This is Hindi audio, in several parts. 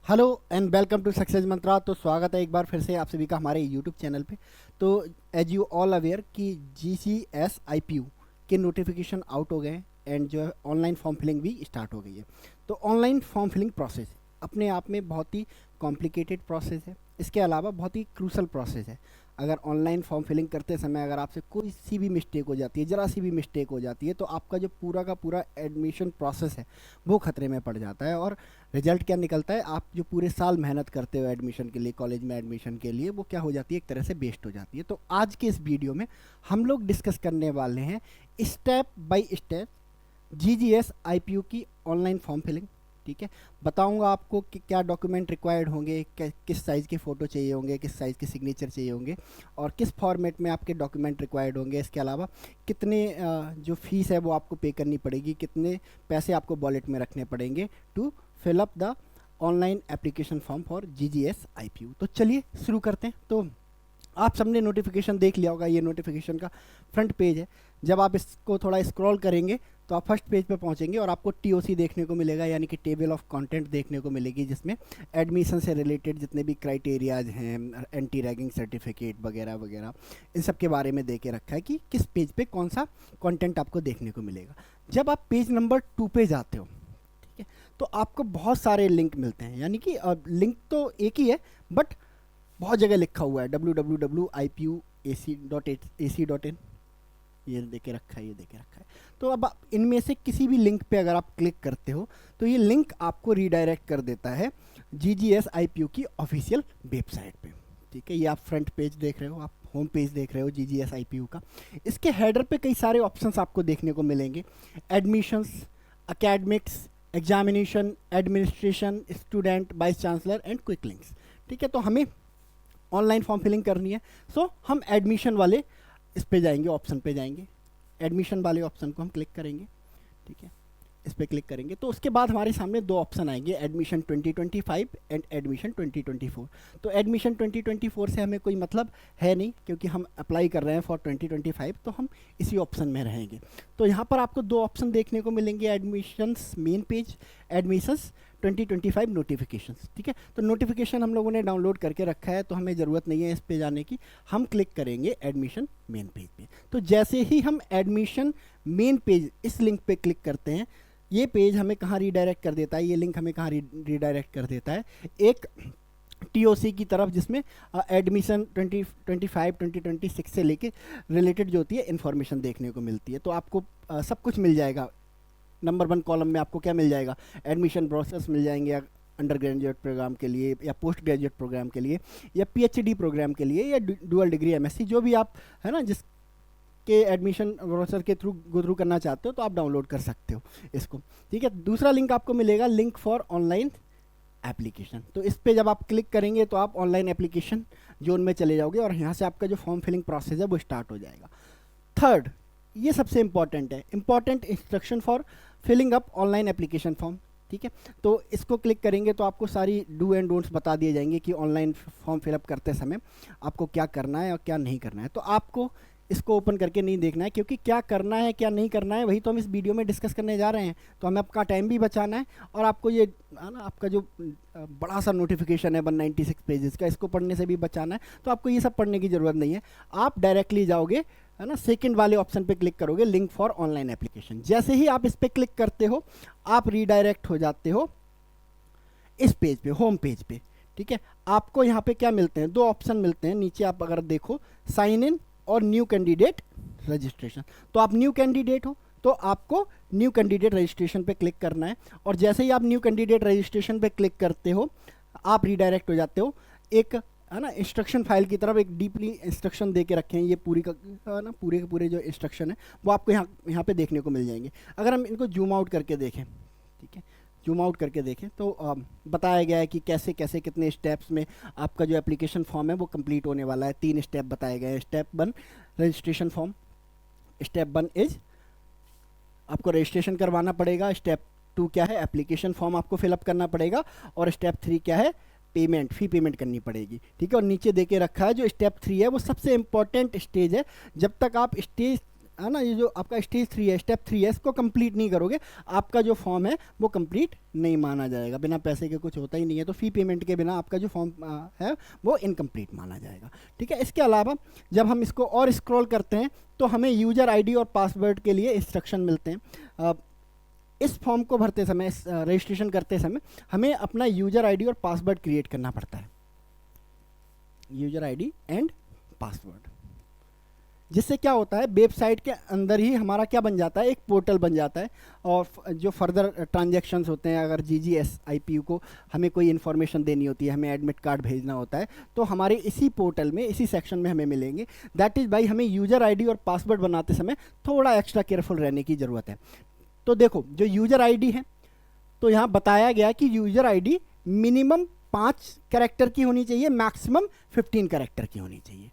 Hello and welcome to success mantra. तो स्वागत है एक बार फिर से आप सभी का हमारे यूट्यूब चैनल पे। तो एज यू ऑल अवेयर कि GCS IPU के नोटिफिकेशन आउट हो गए हैं एंड जो है ऑनलाइन फॉर्म फिलिंग भी स्टार्ट हो गई है। तो ऑनलाइन फॉर्म फिलिंग प्रोसेस अपने आप में बहुत ही कॉम्प्लिकेटेड प्रोसेस है, इसके अलावा बहुत ही क्रूशल प्रोसेस है। अगर ऑनलाइन फॉर्म फिलिंग करते समय अगर आपसे कोई सी भी मिस्टेक हो जाती है, ज़रा सी भी मिस्टेक हो जाती है, तो आपका जो पूरा का पूरा एडमिशन प्रोसेस है वो खतरे में पड़ जाता है। और रिजल्ट क्या निकलता है, आप जो पूरे साल मेहनत करते हो एडमिशन के लिए, कॉलेज में एडमिशन के लिए, वो क्या हो जाती है, एक तरह से वेस्ट हो जाती है। तो आज के इस वीडियो में हम लोग डिस्कस करने वाले हैं step by step GGS IPU की ऑनलाइन फॉर्म फिलिंग। ठीक है, बताऊंगा आपको कि क्या डॉक्यूमेंट रिक्वायर्ड होंगे, किस साइज़ के फ़ोटो चाहिए होंगे, किस साइज़ के सिग्नेचर चाहिए होंगे और किस फॉर्मेट में आपके डॉक्यूमेंट रिक्वायर्ड होंगे। इसके अलावा कितने जो फीस है वो आपको पे करनी पड़ेगी, कितने पैसे आपको वॉलेट में रखने पड़ेंगे to fill up the online application form for GGS IPU। तो चलिए शुरू करते हैं। तो आप सबने नोटिफिकेशन देख लिया होगा, ये नोटिफिकेशन का फ्रंट पेज है। जब आप इसको थोड़ा स्क्रॉल करेंगे तो आप फर्स्ट पेज पे पहुंचेंगे और आपको TOC देखने को मिलेगा, यानी कि टेबल ऑफ कंटेंट देखने को मिलेगी, जिसमें एडमिशन से रिलेटेड जितने भी क्राइटेरियाज हैं, एंटी रैगिंग सर्टिफिकेट वगैरह वगैरह, इन सब के बारे में दे के रखा है कि किस पेज पे कौन सा कंटेंट आपको देखने को मिलेगा। जब आप पेज नंबर 2 पे जाते हो, ठीक है, तो आपको बहुत सारे लिंक मिलते हैं, यानी कि लिंक तो एक ही है बट बहुत जगह लिखा हुआ है www.ipuac.ac.in, ये देके रखा है, ये देके रखा है। तो अब इनमें से किसी भी लिंक पे अगर आप क्लिक करते हो तो ये लिंक आपको रीडायरेक्ट कर देता है GGS IPU की ऑफिशियल वेबसाइट पे। ठीक है, ये आप फ्रंट पेज देख रहे हो, आप होम पेज देख रहे हो GGS IPU का। इसके हेडर पे कई सारे ऑप्शंस आपको देखने को मिलेंगे, admissions, academics, examination, administration, student, vice chancellor and quick links. ठीक है, तो हमें ऑनलाइन फॉर्म फिलिंग करनी है, सो हम एडमिशन वाले इस पे जाएंगे, ऑप्शन पे जाएंगे, एडमिशन वाले ऑप्शन को हम क्लिक करेंगे। ठीक है, इस पे क्लिक करेंगे तो उसके बाद हमारे सामने दो ऑप्शन आएंगे, एडमिशन 2025 एंड एडमिशन 2024। तो एडमिशन 2024 से हमें कोई मतलब है नहीं, क्योंकि हम अप्लाई कर रहे हैं फॉर 2025, तो हम इसी ऑप्शन में रहेंगे। तो यहाँ पर आपको दो ऑप्शन देखने को मिलेंगे, admissions main page, admissions 2025 notifications. ठीक है, तो नोटिफिकेशन हम लोगों ने डाउनलोड करके रखा है तो हमें ज़रूरत नहीं है इस पे जाने की, हम क्लिक करेंगे एडमिशन मेन पेज पे। तो जैसे ही हम एडमिशन मेन पेज इस लिंक पे क्लिक करते हैं, ये पेज हमें कहाँ रीडायरेक्ट कर देता है, ये लिंक हमें कहाँ रीडायरेक्ट कर देता है, एक TOC की तरफ, जिसमें एडमिशन 2025 2026 से लेके रिलेटेड जो होती है इन्फॉर्मेशन देखने को मिलती है। तो आपको सब कुछ मिल जाएगा। नंबर 1 कॉलम में आपको क्या मिल जाएगा, एडमिशन प्रोसेस मिल जाएंगे, अंडर ग्रेजुएट प्रोग्राम के लिए या पोस्ट ग्रेजुएट प्रोग्राम के लिए या PhD प्रोग्राम के लिए या डुअल डिग्री MSc, जो भी आप है ना जिस के एडमिशन ब्राउज़र के थ्रू गो थ्रू करना चाहते हो, तो आप डाउनलोड कर सकते हो इसको। ठीक है, दूसरा लिंक आपको मिलेगा, लिंक फॉर ऑनलाइन एप्लीकेशन। तो इस पे जब आप क्लिक करेंगे तो आप ऑनलाइन एप्लीकेशन जोन में चले जाओगे और यहाँ से आपका जो फॉर्म फिलिंग प्रोसेस है वो स्टार्ट हो जाएगा। थर्ड, ये सबसे इंपॉर्टेंट है, important instruction for filling up online application form. ठीक है, तो इसको क्लिक करेंगे तो आपको सारी डू एंड डोंट्स बता दिए जाएंगे कि ऑनलाइन फॉर्म फिलअप करते समय आपको क्या करना है और क्या नहीं करना है। तो आपको इसको ओपन करके नहीं देखना है, क्योंकि क्या करना है क्या नहीं करना है वही तो हम इस वीडियो में डिस्कस करने जा रहे हैं। तो हमें आपका टाइम भी बचाना है और आपको ये है ना, आपका जो बड़ा सा नोटिफिकेशन है 196 पेजेस का, इसको पढ़ने से भी बचाना है। तो आपको ये सब पढ़ने की ज़रूरत नहीं है, आप डायरेक्टली जाओगे है ना, सेकंड वाले ऑप्शन पे क्लिक करोगे, लिंक फॉर ऑनलाइन एप्लीकेशन। जैसे ही आप इस पे क्लिक करते हो आप रीडायरेक्ट हो जाते हो इस पेज पे, होम पेज पे। ठीक है, आपको यहाँ पे क्या मिलते हैं, दो ऑप्शन मिलते हैं नीचे, आप अगर देखो, साइन इन और न्यू कैंडिडेट रजिस्ट्रेशन। तो आप न्यू कैंडिडेट हो तो आपको न्यू कैंडिडेट रजिस्ट्रेशन पे क्लिक करना है, और जैसे ही आप न्यू कैंडिडेट रजिस्ट्रेशन पे क्लिक करते हो आप रीडायरेक्ट हो जाते हो एक है ना इंस्ट्रक्शन फाइल की तरफ। एक डीपली इंस्ट्रक्शन दे के रखे हैं, ये पूरी का है ना, पूरे के पूरे जो इंस्ट्रक्शन है वो आपको यहाँ पे देखने को मिल जाएंगे। अगर हम इनको जूम आउट करके देखें, ठीक है, जूम आउट करके देखें तो बताया गया है कि कैसे कैसे कितने स्टेप्स में आपका जो एप्लीकेशन फॉर्म है वो कंप्लीट होने वाला है। 3 स्टेप बताए गए हैं। Step 1 registration form, step 1 is आपको रजिस्ट्रेशन करवाना पड़ेगा, स्टेप 2 क्या है, एप्लीकेशन फॉर्म आपको फिलअप करना पड़ेगा, और स्टेप 3 क्या है, पेमेंट, फी पेमेंट करनी पड़ेगी। ठीक है, और नीचे देके रखा है जो स्टेप 3 है वो सबसे इंपॉर्टेंट स्टेज है। जब तक आप है ना, ये जो आपका स्टेज 3 है, स्टेप 3 है, इसको कंप्लीट नहीं करोगे, आपका जो फॉर्म है वो कंप्लीट नहीं माना जाएगा। बिना पैसे के कुछ होता ही नहीं है, तो फी पेमेंट के बिना आपका जो फॉर्म है वो इनकम्प्लीट माना जाएगा। ठीक है, इसके अलावा जब हम इसको और स्क्रॉल करते हैं तो हमें यूज़र आईडी और पासवर्ड के लिए इंस्ट्रक्शन मिलते हैं। इस फॉर्म को भरते समय, इस रजिस्ट्रेशन करते समय हमें अपना यूज़र आईडी और पासवर्ड क्रिएट करना पड़ता है, यूज़र आईडी एंड पासवर्ड। जिससे क्या होता है, वेबसाइट के अंदर ही हमारा क्या बन जाता है, एक पोर्टल बन जाता है, और जो फर्दर ट्रांजैक्शंस होते हैं, अगर GGS IPU को हमें कोई इन्फॉर्मेशन देनी होती है, हमें एडमिट कार्ड भेजना होता है, तो हमारे इसी पोर्टल में, इसी सेक्शन में हमें मिलेंगे। दैट इज़ भाई हमें यूज़र आईडी और पासवर्ड बनाते समय थोड़ा एक्स्ट्रा केयरफुल रहने की ज़रूरत है। तो देखो, जो यूज़र आईडी है, तो यहाँ बताया गया कि यूज़र आईडी मिनिमम 5 कैरेक्टर की होनी चाहिए, मैक्सिमम 15 कैरेक्टर की होनी चाहिए,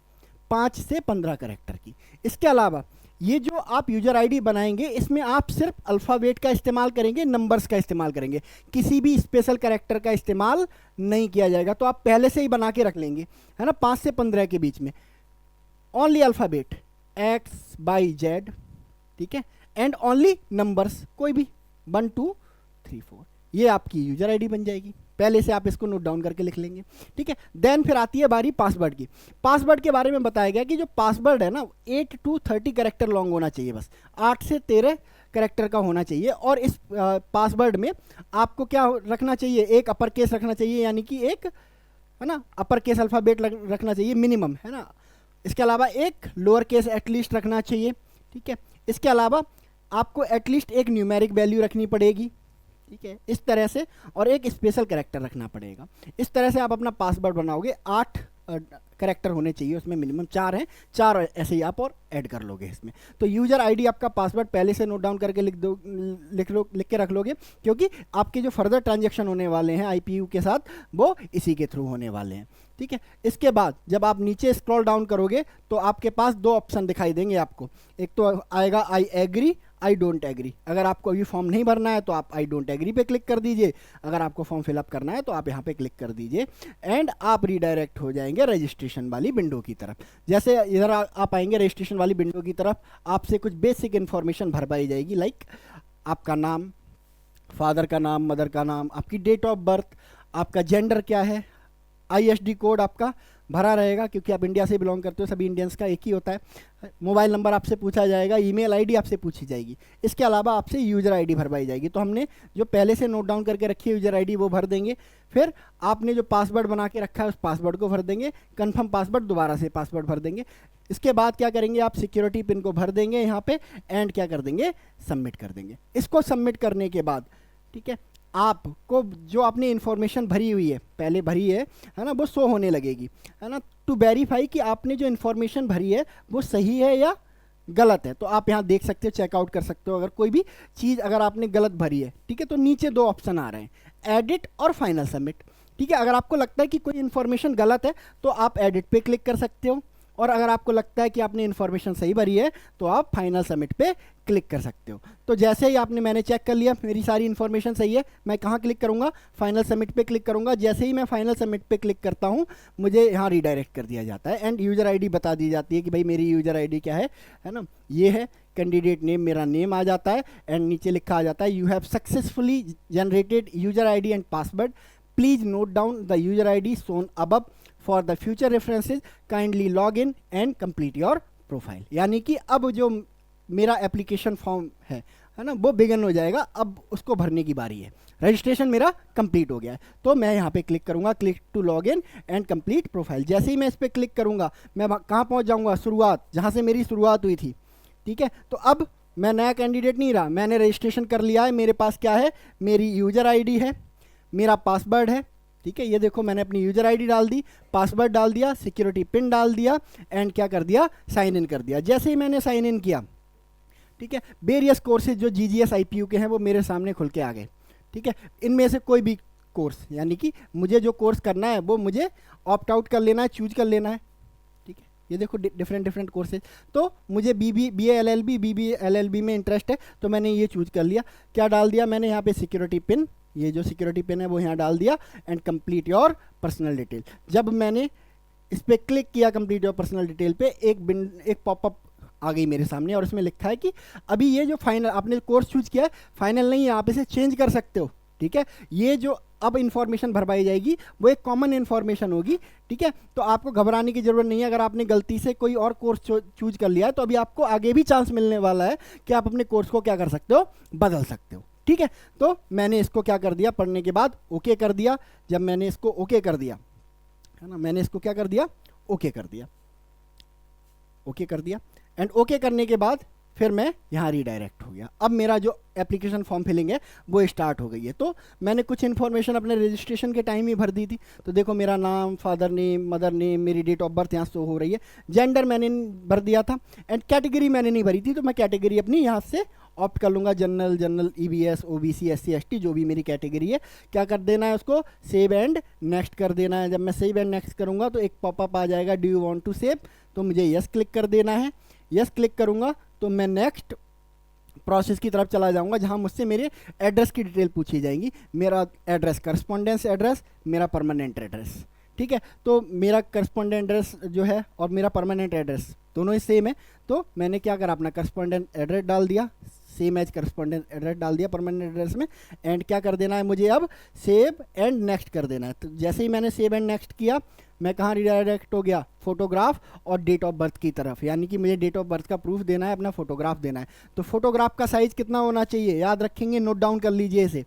5 से 15 कैरेक्टर की। इसके अलावा ये जो आप यूज़र आईडी बनाएंगे, इसमें आप सिर्फ अल्फ़ाबेट का इस्तेमाल करेंगे, नंबर्स का इस्तेमाल करेंगे, किसी भी स्पेशल कैरेक्टर का इस्तेमाल नहीं किया जाएगा। तो आप पहले से ही बना के रख लेंगे, है ना, 5 से 15 के बीच में, only alphabet X by Z, ठीक है, एंड ओनली नंबर्स, कोई भी 1 2 3 4, ये आपकी यूज़र आईडी बन जाएगी। पहले से आप इसको नोट डाउन करके लिख लेंगे। ठीक है, देन फिर आती है बारी पासवर्ड की। पासवर्ड के बारे में बताया गया कि जो पासवर्ड है ना, 8 to 30 कैरेक्टर लॉन्ग होना चाहिए, बस 8 से 13 कैरेक्टर का होना चाहिए। और इस पासवर्ड में आपको क्या रखना चाहिए, एक अपर केस रखना चाहिए, यानी कि एक, है ना, अपर केस अल्फ़ाबेट रखना चाहिए मिनिमम, है ना। इसके अलावा एक लोअर केस एटलीस्ट रखना चाहिए। ठीक है, इसके अलावा आपको एटलीस्ट एक न्यूमेरिक वैल्यू रखनी पड़ेगी, ठीक है, इस तरह से, और एक स्पेशल कैरेक्टर रखना पड़ेगा। इस तरह से आप अपना पासवर्ड बनाओगे। 8 कैरेक्टर होने चाहिए उसमें, मिनिमम 4 हैं, 4 ऐसे ही आप और ऐड कर लोगे इसमें। तो यूज़र आईडी आपका पासवर्ड पहले से नोट डाउन करके लिख के रख लोगे, क्योंकि आपके जो फर्दर ट्रांजैक्शन होने वाले हैं IPU के साथ, वो इसी के थ्रू होने वाले हैं। ठीक है, इसके बाद जब आप नीचे स्क्रॉल डाउन करोगे तो आपके पास 2 ऑप्शन दिखाई देंगे आपको। एक तो आएगा I agree, I don't agree. अगर आपको अभी फॉर्म नहीं भरना है तो आप आई डोंट एग्री पे क्लिक कर दीजिए, अगर आपको फॉर्म फिलअप करना है तो आप यहाँ पे क्लिक कर दीजिए, एंड आप रीडायरेक्ट हो जाएंगे रजिस्ट्रेशन वाली विंडो की तरफ। जैसे इधर आप आएंगे रजिस्ट्रेशन वाली विंडो की तरफ, आपसे कुछ बेसिक इन्फॉर्मेशन भर पाई जाएगी, लाइक आपका नाम, फादर का नाम, मदर का नाम, आपकी डेट ऑफ बर्थ, आपका जेंडर क्या है, ISD कोड आपका भरा रहेगा, क्योंकि आप इंडिया से बिलोंग करते हो, सभी इंडियंस का एक ही होता है। मोबाइल नंबर आपसे पूछा जाएगा, ईमेल आईडी आपसे पूछी जाएगी। इसके अलावा आपसे यूज़र आईडी भरवाई जाएगी। तो हमने जो पहले से नोट डाउन करके रखी है यूज़र आईडी, वो भर देंगे। फिर आपने जो पासवर्ड बना के रखा है उस पासवर्ड को भर देंगे, कन्फर्म पासवर्ड, दोबारा से पासवर्ड भर देंगे। इसके बाद क्या करेंगे, आप सिक्योरिटी पिन को भर देंगे यहाँ पे, एंड क्या कर देंगे, सबमिट कर देंगे। इसको सबमिट करने के बाद, ठीक है, आपको जो आपने इन्फॉर्मेशन भरी हुई है, पहले भरी है ना, वो शो होने लगेगी, है ना, टू वेरीफाई कि आपने जो इन्फॉर्मेशन भरी है वो सही है या गलत है। तो आप यहाँ देख सकते हो, चेकआउट कर सकते हो अगर कोई भी चीज़ अगर आपने गलत भरी है। ठीक है, तो नीचे 2 ऑप्शन आ रहे हैं, एडिट और फाइनल सबमिट। ठीक है, अगर आपको लगता है कि कोई इन्फॉर्मेशन गलत है तो आप एडिट पे क्लिक कर सकते हो, और अगर आपको लगता है कि आपने इन्फॉर्मेशन सही भरी है तो आप फाइनल सबमिट पे क्लिक कर सकते हो। तो जैसे ही मैंने चेक कर लिया मेरी सारी इन्फॉर्मेशन सही है, मैं कहाँ क्लिक करूँगा, फाइनल सबमिट पे क्लिक करूँगा। जैसे ही मैं फाइनल सबमिट पे क्लिक करता हूँ, मुझे यहाँ रीडायरेक्ट कर दिया जाता है, एंड यूज़र आईडी बता दी जाती है कि भाई मेरी यूज़र आईडी क्या है ना, ये है। कैंडिडेट नेम, मेरा नेम आ जाता है, एंड नीचे लिखा आ जाता है, you have successfully generated user ID and password, please note down the user ID shown above for the future references, kindly log in and complete your profile. यानी कि अब जो मेरा एप्लीकेशन फॉर्म है ना, वो बिगन हो जाएगा, अब उसको भरने की बारी है। रजिस्ट्रेशन मेरा कंप्लीट हो गया है, तो मैं यहाँ पे क्लिक करूँगा, click to log in and complete profile. जैसे ही मैं इस पर क्लिक करूँगा, मैं कहाँ पहुँच जाऊँगा, शुरुआत, जहाँ से मेरी शुरुआत हुई थी। ठीक है, तो अब मैं नया कैंडिडेट नहीं रहा, मैंने रजिस्ट्रेशन कर लिया है। मेरे पास क्या है, मेरी यूज़र आईडी है, मेरा पासवर्ड है। ठीक है, ये देखो मैंने अपनी यूज़र आईडी डाल दी, पासवर्ड डाल दिया, सिक्योरिटी पिन डाल दिया, एंड क्या कर दिया, साइन इन कर दिया। जैसे ही मैंने साइन इन किया, ठीक है, वेरियस कोर्सेज जो GGS IPU के हैं वो मेरे सामने खुल के आ गए। ठीक है, इनमें से कोई भी कोर्स, यानी कि मुझे जो कोर्स करना है वो मुझे ऑप्ट आउट कर लेना है, चूज कर लेना है। ठीक है, ये देखो डिफरेंट कोर्सेज। तो मुझे BA LLB BBA LLB में इंटरेस्ट है, तो मैंने ये चूज कर लिया। क्या डाल दिया मैंने यहाँ पे, सिक्योरिटी पिन, ये जो सिक्योरिटी पिन है वो यहाँ डाल दिया, and complete your personal detail. जब मैंने इस पर क्लिक किया कंप्लीट योर पर्सनल डिटेल पे, एक पॉपअप आ गई मेरे सामने और इसमें लिखा है कि अभी ये जो फाइनल आपने कोर्स चूज किया है फाइनल नहीं है, आप इसे चेंज कर सकते हो। ठीक है, ये जो अब इंफॉर्मेशन भरवाई जाएगी वो एक कॉमन इंफॉर्मेशन होगी। ठीक है, तो आपको घबराने की जरूरत नहीं है। अगर आपने गलती से कोई और कोर्स चूज कर लिया है तो अभी आपको आगे भी चांस मिलने वाला है कि आप अपने कोर्स को क्या कर सकते हो, बदल सकते हो। ठीक है, तो मैंने इसको क्या कर दिया, पढ़ने के बाद ओके कर दिया। जब मैंने इसको ओके कर दिया है ना, मैंने इसको क्या कर दिया, ओके कर दिया, ओके कर दिया। एंड ओके करने के बाद फिर मैं यहाँ रीडायरेक्ट हो गया। अब मेरा जो एप्लीकेशन फॉर्म फिलिंग है वो स्टार्ट हो गई है। तो मैंने कुछ इन्फॉर्मेशन अपने रजिस्ट्रेशन के टाइम ही भर दी थी। तो देखो मेरा नाम, फादर नेम, मदर नेम, मेरी डेट ऑफ बर्थ यहाँ शो हो रही है। जेंडर मैंने भर दिया था एंड कैटेगरी मैंने नहीं भरी थी, तो मैं कैटेगरी अपनी यहाँ से ऑप्ट कर लूँगा। General, EBS, OBC, SC, ST जो भी मेरी कैटेगरी है। क्या कर देना है, उसको सेव एंड नेक्स्ट कर देना है। जब मैं सेव एंड नेक्स्ट करूँगा तो एक पॉपअप आ जाएगा, do you want to save, तो मुझे यस क्लिक कर देना है। यस क्लिक करूँगा तो मैं नेक्स्ट प्रोसेस की तरफ चला जाऊंगा जहां मुझसे मेरे एड्रेस की डिटेल पूछी जाएंगी। मेरा एड्रेस करस्पॉन्डेंस एड्रेस, मेरा परमानेंट एड्रेस। ठीक है, तो मेरा करस्पॉन्डेंट एड्रेस जो है और मेरा परमानेंट एड्रेस दोनों ही सेम है। तो मैंने क्या करा, अपना करस्पॉन्डेंट एड्रेस डाल दिया, सेम एज करस्पॉन्डेंट एड्रेस डाल दिया परमानेंट एड्रेस में। एंड क्या कर देना है मुझे, अब सेव एंड नेक्स्ट कर देना है। तो जैसे ही मैंने सेव एंड नेक्स्ट किया, मैं कहाँ रिडायरेक्ट हो गया, फोटोग्राफ और डेट ऑफ बर्थ की तरफ। यानी कि मुझे डेट ऑफ बर्थ का प्रूफ देना है, अपना फोटोग्राफ देना है। तो फोटोग्राफ का साइज़ कितना होना चाहिए, याद रखेंगे, नोट डाउन कर लीजिए इसे।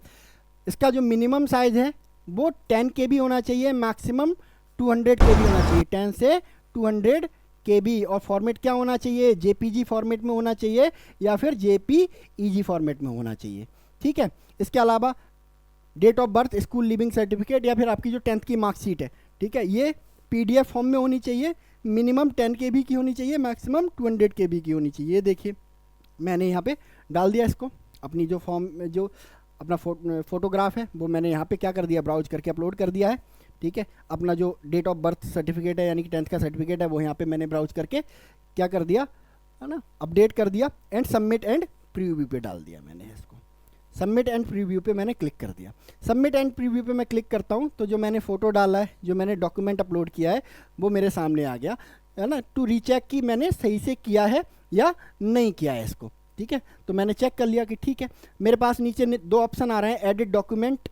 इसका जो मिनिमम साइज़ है वो 10 KB होना चाहिए, मैक्सिमम 200 KB होना चाहिए, 10 से 200 KB। और फॉर्मेट क्या होना चाहिए, JPG फॉर्मेट में होना चाहिए या फिर JPEG फॉर्मेट में होना चाहिए। ठीक है, इसके अलावा date of birth, school leaving certificate या फिर आपकी जो 10th की मार्कशीट है, ठीक है, ये PDF फॉर्म में होनी चाहिए। मिनिमम 10 KB की होनी चाहिए, मैक्सिमम 200 KB की होनी चाहिए। ये देखिए मैंने यहाँ पे डाल दिया इसको, अपनी जो फॉर्म में जो अपना फोटोग्राफ है वो मैंने यहाँ पे क्या कर दिया, ब्राउज करके अपलोड कर दिया है। ठीक है, अपना जो डेट ऑफ बर्थ सर्टिफिकेट है यानी कि 10th का सर्टिफिकेट है वो यहाँ पे मैंने ब्राउज करके क्या कर दिया है ना, अपडेट कर दिया। एंड सबमिट एंड प्रीव्यू पे डाल दिया मैंने इसको। सबमिट एंड प्रीव्यू पे मैंने क्लिक कर दिया। सबमिट एंड प्रीव्यू पे मैं क्लिक करता हूँ तो जो मैंने फ़ोटो डाला है, जो मैंने डॉक्यूमेंट अपलोड किया है वो मेरे सामने आ गया है ना, टू रीचेक कि मैंने सही से किया है या नहीं किया है इसको। ठीक है, तो मैंने चेक कर लिया कि ठीक है। मेरे पास नीचे 2 ऑप्शन आ रहे हैं, एडिट डॉक्यूमेंट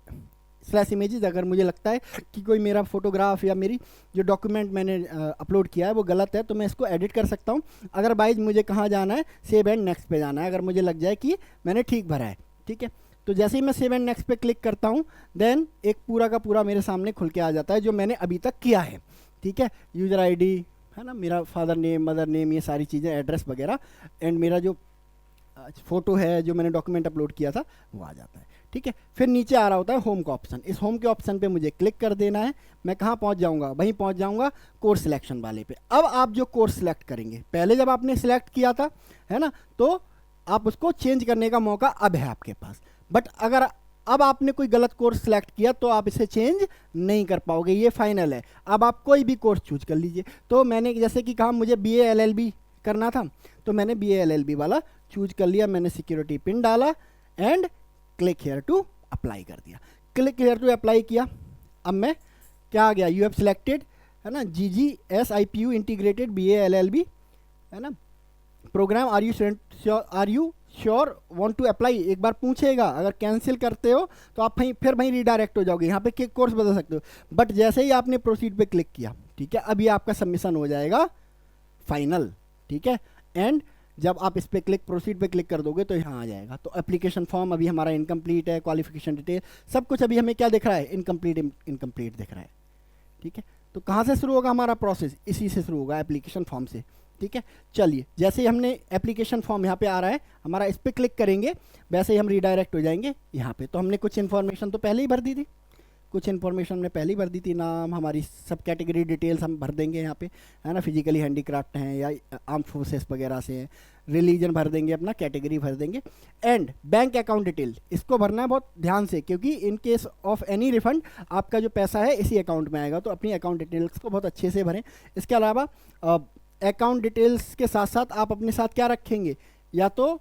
/ इमेजेस। अगर मुझे लगता है कि कोई मेरा फोटोग्राफ या मेरी जो डॉक्यूमेंट मैंने अपलोड किया है वो गलत है तो मैं इसको एडिट कर सकता हूँ। अदरवाइज मुझे कहाँ जाना है, सेव एंड नेक्स्ट पे जाना है, अगर मुझे लग जाए कि मैंने ठीक भरा है। ठीक है, तो जैसे ही मैं सेव एंड नेक्स्ट पे क्लिक करता हूँ देन एक पूरा का पूरा मेरे सामने खुल के आ जाता है जो मैंने अभी तक किया है। ठीक है, यूज़र ID है ना, मेरा फादर नेम, मदर नेम, ये सारी चीज़ें, एड्रेस वगैरह, एंड मेरा जो फ़ोटो है जो मैंने डॉक्यूमेंट अपलोड किया था वो आ जाता है। ठीक है, फिर नीचे आ रहा होता है होम का ऑप्शन। इस होम के ऑप्शन पे मुझे क्लिक कर देना है। मैं कहाँ पहुँच जाऊँगा, वहीं पहुँच जाऊँगा कोर्स सिलेक्शन वाले पे। अब आप जो कोर्स सिलेक्ट करेंगे, पहले जब आपने सिलेक्ट किया था है ना, तो आप उसको चेंज करने का मौका अब है आपके पास। बट अगर अब आपने कोई गलत कोर्स सिलेक्ट किया तो आप इसे चेंज नहीं कर पाओगे, ये फाइनल है। अब आप कोई भी कोर्स चूज कर लीजिए। तो मैंने जैसे कि कहा मुझे BA LLB करना था तो मैंने BA LLB वाला चूज कर लिया। मैंने सिक्योरिटी पिन डाला and click here to apply कर दिया। क्लिक हेयर टू अप्लाई किया। अब मैं क्या आ गया, यू हैव सिलेक्टेड है ना, GGS IPU integrated BA LLB है ना program, are you sure want to apply, एक बार पूछेगा। अगर कैंसिल करते हो तो आप फिर वहीं रिडायरेक्ट हो जाओगे, यहाँ पे कोर्स बदल सकते हो। बट जैसे ही आपने प्रोसीड पे क्लिक किया, ठीक है, अब ये आपका सबमिशन हो जाएगा फाइनल। ठीक है, एंड जब आप इस पे क्लिक, प्रोसीड पे क्लिक कर दोगे तो यहाँ आ जाएगा। तो एप्लीकेशन फॉर्म अभी हमारा इनकम्प्लीट है, क्वालिफिकेशन डिटेल सब कुछ अभी हमें क्या दिख रहा है, इनकम्प्लीट दिख रहा है। ठीक है, तो कहाँ से शुरू होगा हमारा प्रोसेस, इसी से शुरू होगा, एप्लीकेशन फॉर्म से। ठीक है, चलिए जैसे ही हमने एप्लीकेशन फॉर्म यहाँ पे आ रहा है हमारा, इस पर क्लिक करेंगे वैसे ही हम रिडायरेक्ट हो जाएंगे यहाँ पे। तो हमने कुछ इन्फॉर्मेशन तो पहले ही भर दी थी, कुछ इन्फॉर्मेशन हमने पहले ही भर दी थी, नाम, हमारी सब कैटेगरी डिटेल्स हम भर देंगे यहाँ पे है ना, फिजिकली हैंडीक्राफ्ट हैं या आर्म फोर्सेस वगैरह से हैं, रिलीजन भर देंगे, अपना कैटेगरी भर देंगे। एंड बैंक अकाउंट डिटेल इसको भरना है बहुत ध्यान से, क्योंकि in case of any refund आपका जो पैसा है इसी अकाउंट में आएगा। तो अपनी अकाउंट डिटेल्स को बहुत अच्छे से भरें। इसके अलावा अकाउंट डिटेल्स के साथ साथ आप अपने साथ क्या रखेंगे, या तो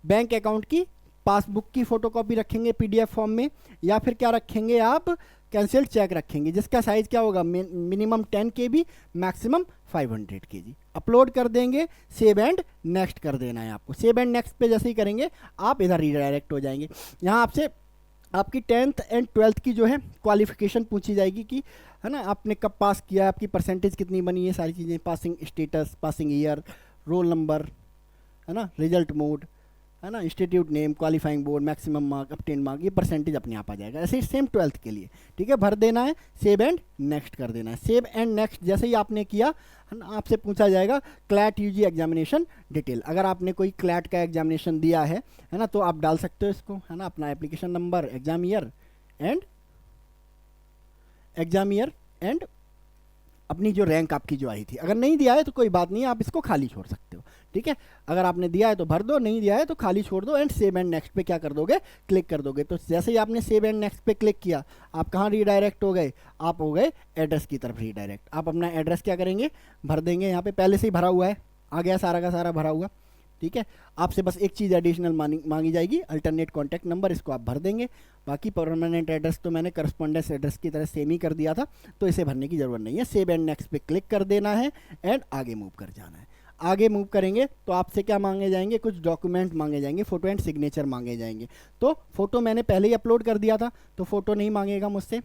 बैंक अकाउंट की पासबुक की फोटोकॉपी रखेंगे पीडीएफ फॉर्म में, या फिर क्या रखेंगे आप, कैंसिल्ड चेक रखेंगे, जिसका साइज क्या होगा, minimum 10 KB, maximum 500 KB। Upload कर देंगे, सेव एंड नेक्स्ट कर देना है आपको। सेव एंड नेक्स्ट पे जैसे ही करेंगे आप इधर रीडायरेक्ट हो जाएंगे। यहाँ आपसे आपकी 10th एंड 12th की जो है क्वालिफिकेशन पूछी जाएगी कि है ना, आपने कब पास किया, आपकी परसेंटेज कितनी बनी है, सारी चीज़ें, passing status, passing year, roll number, है ना, रिजल्ट मोड, है ना, institute name, qualifying board, maximum mark, obtain mark, ये परसेंटेज अपने आप आ जाएगा। ऐसे ही सेम 12th के लिए, ठीक है, भर देना है, सेव एंड नेक्स्ट कर देना है। सेव एंड नेक्स्ट जैसे ही आपने किया, आपसे पूछा जाएगा क्लैट यूजी एग्जामिनेशन डिटेल। अगर आपने कोई क्लैट का एग्जामिनेशन दिया है ना, तो आप डाल सकते हो इसको, है ना, अपना application number, exam year and अपनी जो रैंक आपकी जो आई थी। अगर नहीं दिया है तो कोई बात नहीं है, आप इसको खाली छोड़ सकते हो, ठीक है। अगर आपने दिया है तो भर दो, नहीं दिया है तो खाली छोड़ दो, एंड सेव एंड नेक्स्ट पे क्या कर दोगे, क्लिक कर दोगे। तो जैसे ही आपने सेव एंड नेक्स्ट पे क्लिक किया, आप कहाँ रीडायरेक्ट हो गए, आप हो गए एड्रेस की तरफ रीडायरेक्ट। आप अपना एड्रेस क्या करेंगे, भर देंगे, यहाँ पे पहले से ही भरा हुआ है, आ गया सारा का सारा भरा हुआ, ठीक है। आपसे बस एक चीज़ एडिशनल मांगी जाएगी, अल्टरनेट कॉन्टैक्ट नंबर, इसको आप भर देंगे। बाकी परमानेंट एड्रेस तो मैंने करस्पॉन्डेंस एड्रेस की तरह सेम ही कर दिया था, तो इसे भरने की ज़रूरत नहीं है। सेव एंड नेक्स्ट पे क्लिक कर देना है एंड आगे मूव कर जाना है। आगे मूव करेंगे तो आपसे क्या मांगे जाएंगे, कुछ डॉक्यूमेंट मांगे जाएंगे, फ़ोटो एंड सिग्नेचर मांगे जाएंगे। तो फ़ोटो मैंने पहले ही अपलोड कर दिया था, तो फ़ोटो नहीं मांगेगा मुझसे,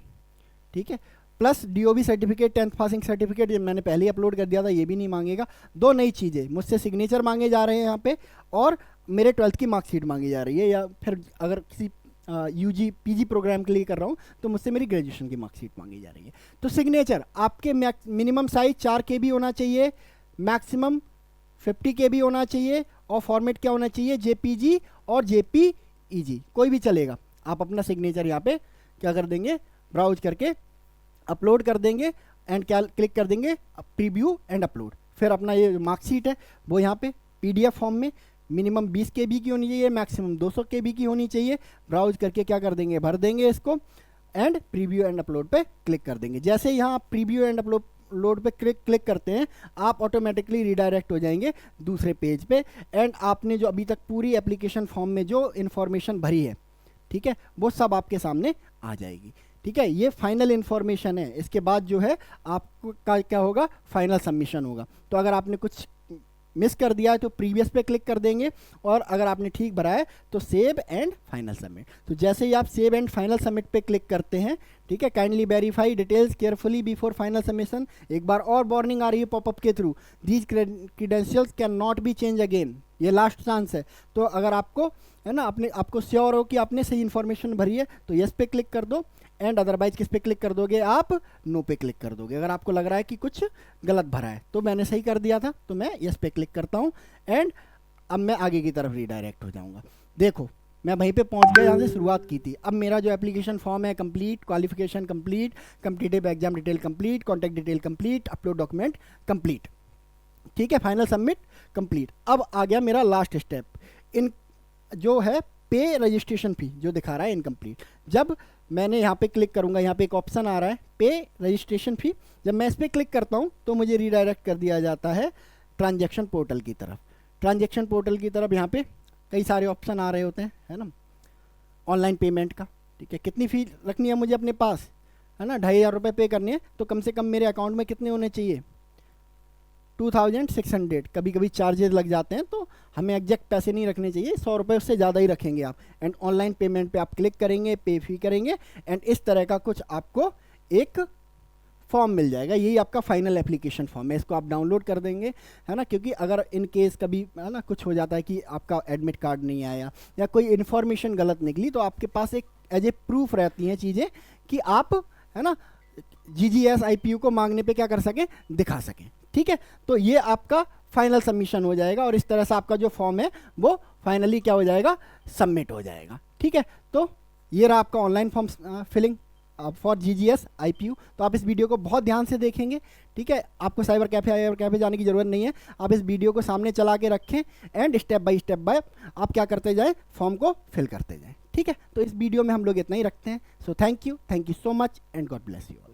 ठीक है। Plus DOB certificate, 10th passing certificate, ये मैंने पहले ही अपलोड कर दिया था, ये भी नहीं मांगेगा। दो नई चीज़ें, मुझसे सिग्नेचर मांगे जा रहे हैं यहाँ पे, और मेरे 12th की मार्कशीट मांगी जा रही है, या फिर अगर किसी UG PG प्रोग्राम के लिए कर रहा हूँ तो मुझसे मेरी ग्रेजुएशन की मार्कशीट मांगी जा रही है। तो सिग्नेचर आपके मिनिमम साइज 4 KB होना चाहिए, मैक्सिमम 50 KB होना चाहिए, और फॉर्मेट क्या होना चाहिए, JPG और JPEG, कोई भी चलेगा। आप अपना सिग्नेचर यहाँ पे क्या कर देंगे, ब्राउज करके अपलोड कर देंगे, एंड क्या क्लिक कर देंगे, प्रीव्यू एंड अपलोड। फिर अपना ये मार्कशीट है वो यहाँ पे PDF फॉर्म में मिनिमम 20 KB की होनी चाहिए, मैक्सिमम 200 KB की होनी चाहिए। ब्राउज करके क्या कर देंगे, भर देंगे इसको, एंड प्रीव्यू एंड अपलोड पे क्लिक कर देंगे। जैसे यहाँ आप प्रीव्यू एंड अपलोड पे क्लिक करते हैं, आप ऑटोमेटिकली रिडायरेक्ट हो जाएंगे दूसरे पेज पे, एंड आपने जो अभी तक पूरी एप्लीकेशन फॉर्म में जो इन्फॉर्मेशन भरी है, ठीक है, वो सब आपके सामने आ जाएगी, ठीक है। ये फाइनल इन्फॉर्मेशन है। इसके बाद जो है आपको क्या होगा, फाइनल सबमिशन होगा। तो अगर आपने कुछ मिस कर दिया है तो प्रीवियस पे क्लिक कर देंगे, और अगर आपने ठीक भरा है तो सेव एंड फाइनल सबमिट। तो जैसे ही आप सेव एंड फाइनल सबमिट पे क्लिक करते हैं, ठीक है, kindly verify details carefully before final submission. एक बार और वार्निंग आ रही है पॉपअप के through, these credentials can not be change again, ये लास्ट चांस है। तो अगर आपको है ना, आपको श्योर हो कि आपने सही इन्फॉर्मेशन भरी है तो यस पे क्लिक कर दो, एंड अदरवाइज किस पे क्लिक कर दोगे, आप नो पे क्लिक कर दोगे। अगर आपको लग रहा है कि कुछ गलत भरा है, तो मैंने सही कर दिया था तो मैं यस पे क्लिक करता हूँ, एंड अब मैं आगे की तरफ रीडायरेक्ट हो जाऊँगा। देखो मैं वहीं पे पहुंच गया जहाँ से शुरुआत की थी। अब मेरा जो एप्लीकेशन फॉर्म है complete, qualification complete, competitive exam detail complete, contact detail complete, upload document complete, ठीक है, फाइनल सबमिट कंप्लीट। अब आ गया मेरा लास्ट स्टेप, इन जो है पे रजिस्ट्रेशन फी जो दिखा रहा है इनकम्प्लीट। जब मैंने यहाँ पे क्लिक करूँगा, यहाँ पे एक ऑप्शन आ रहा है पे रजिस्ट्रेशन फी, जब मैं इस पर क्लिक करता हूँ तो मुझे रीडायरेक्ट कर दिया जाता है ट्रांजैक्शन पोर्टल की तरफ। ट्रांजैक्शन पोर्टल की तरफ यहाँ पे कई सारे ऑप्शन आ रहे होते हैं, है ना, ऑनलाइन पेमेंट का, ठीक है, कितनी फ़ी रखनी है मुझे अपने पास, है ना, 2500 रुपये पे करने हैं, तो कम से कम मेरे अकाउंट में कितने होने चाहिए, 2600। कभी कभी चार्जेस लग जाते हैं तो हमें एग्जैक्ट पैसे नहीं रखने चाहिए, 100 रुपये उससे ज़्यादा ही रखेंगे आप। एंड ऑनलाइन पेमेंट पे आप क्लिक करेंगे, पे फी करेंगे, एंड इस तरह का कुछ आपको एक फॉर्म मिल जाएगा। यही आपका फाइनल एप्लीकेशन फॉर्म है, इसको आप डाउनलोड कर देंगे, है ना, क्योंकि अगर इन केस कभी है ना कुछ हो जाता है कि आपका एडमिट कार्ड नहीं आया या कोई इन्फॉर्मेशन गलत निकली, तो आपके पास एक एज ए प्रूफ रहती हैं चीज़ें कि आप है ना GGS IPU को मांगने पे क्या कर सकें, दिखा सकें, ठीक है। तो ये आपका फाइनल सबमिशन हो जाएगा, और इस तरह से आपका जो फॉर्म है वो फाइनली क्या हो जाएगा, सबमिट हो जाएगा, ठीक है। तो ये रहा आपका online form filling for GGS IPU। तो आप इस वीडियो को बहुत ध्यान से देखेंगे, ठीक है, आपको साइबर कैफ़े जाने की ज़रूरत नहीं है। आप इस वीडियो को सामने चला के रखें, एंड स्टेप बाय स्टेप आप क्या करते जाएं, फॉर्म को फिल करते जाएं, ठीक है। तो इस वीडियो में हम लोग इतना ही रखते हैं। So thank you so much, and God bless you.